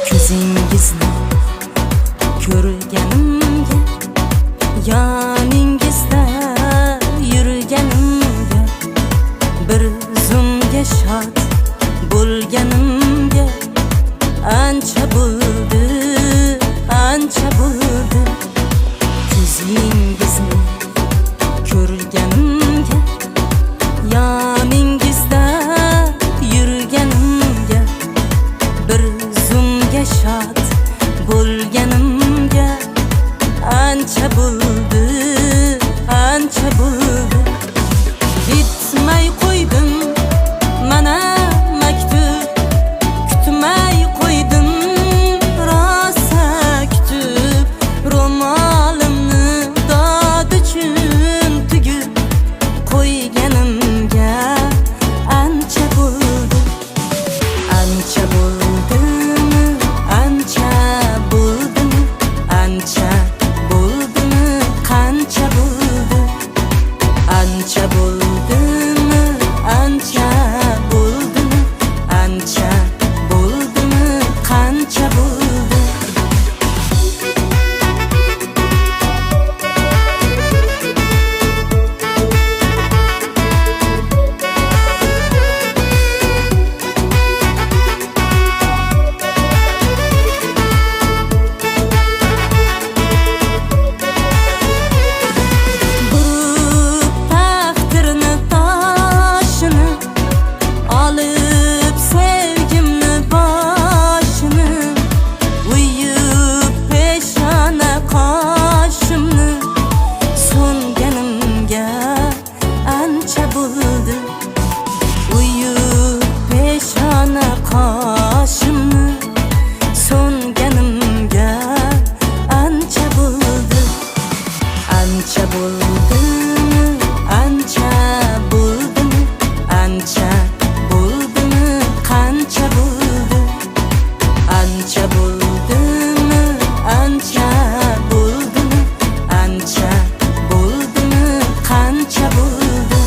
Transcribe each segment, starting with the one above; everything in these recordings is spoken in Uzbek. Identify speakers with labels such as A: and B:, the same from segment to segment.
A: Ko'zingizni ko'rganimga, yoningizda yurganimga, bir zumga shod bo'lganimga ancha bo'ldi, ancha bo'ldi. Ko'zingizni ko'rganimga, yoningizda yurganimga, bir zumga shod bo'lganimga ancha bo'ldi, ancha bo'ldi. Bitmay qo'ydim mana maktub, kutmay qo'ydim rosa kutib, ro'molimni dod uchun tugib qo'yganimga ancha bo'ldi, ancha bo'ldimi, ancha bo'ldimi, ancha bo'ldimi, qancha bo'ldi, ancha bo'ldimi, ancha bo'ldimi, ancha bo'ldimi, qancha bo'ldi. Burib taqdirni toshini, olib sevgimni boshini, uyib peshona qoshimni, so'nganimga ancha bo'ldi, uyib peshona qoshimni, so'nganimga ancha bo'ldi, ancha bo'ldimi, ancha bo'ldimi, ancha bo'ldimi, qancha bo'ldi, ancha bo'ldimi, ancha bo'ldimi, ancha bo'ldimi, qancha bo'ldi.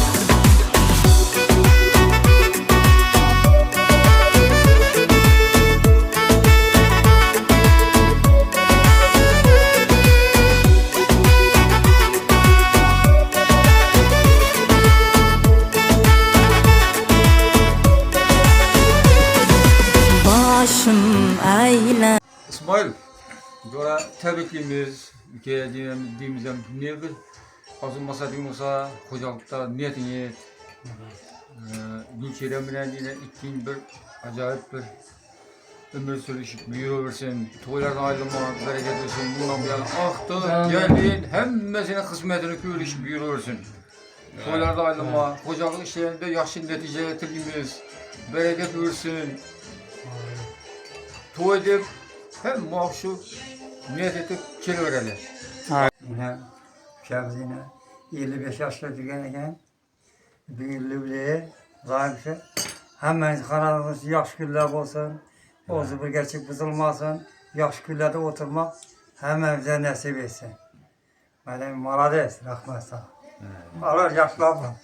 A: Boshim aylan.
B: İsmail, sonra tebrikliğimiz, ülkeye diyemizden ne bir kazanmasa olsa kocalıkta niyetini et. Gülçeren bilen yine ikinci bir acayip bir ömür sürüşüp büyür versin, toylardan ayrılma, bereket versin, bundan bu yana aktı, geldin, hemmesine kısmetini kürüşüp büyür versin. Toylarda ayrılma, kocalık işlerinde yaşlı netice getirdiğimiz, bereket versin. Toy edip hem mahşur niyet edip kelivereler.
C: Yine uşağımız yine 55 yaşlı tükenirken büyülü bile zahimse hemen kanalımız yaş günler olsun, ozu bir gerçek bozulmasın, yaş günlerde oturmak hemen bize nasip etsin. Benim malades, rahmet sağ. Allah yaşlanma.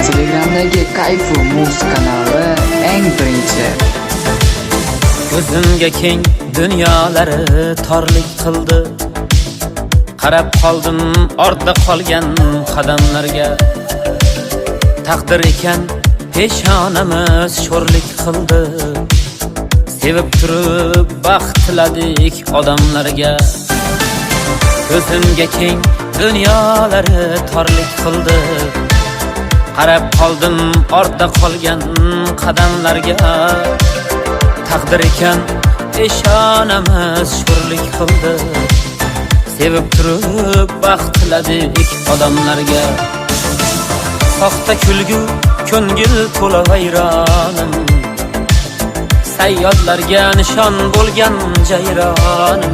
D: Telegramdagi Kayfu Muz kanali eng birinchi.
E: Ko'zimga keng dunyolari torlik qildi. Qarab qoldim ortda qolgan qadamlarga. Taqdir ekan peshonamiz sho'rlik qildi. Sevib turib baxt tiladik odamlarga. Ko'zimga keng dunyolari torlik qildi. Qarab qoldim ortda qolgan qadamlarga. Taqdir ekan peshonamiz sho'rlik qildi. Sevib turib baxt tiladik odamlarga. Soxta kulgu ko'ngil to'la vayronim, sayyodlarga nishon bo'lgan jayronim.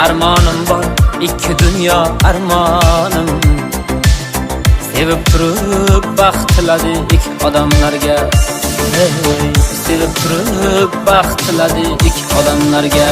E: armonim bor, ikki dunyo armonim. Sevib turib baxt tiladik odamlarga. Sevib turib baxt tiladik odamlarga.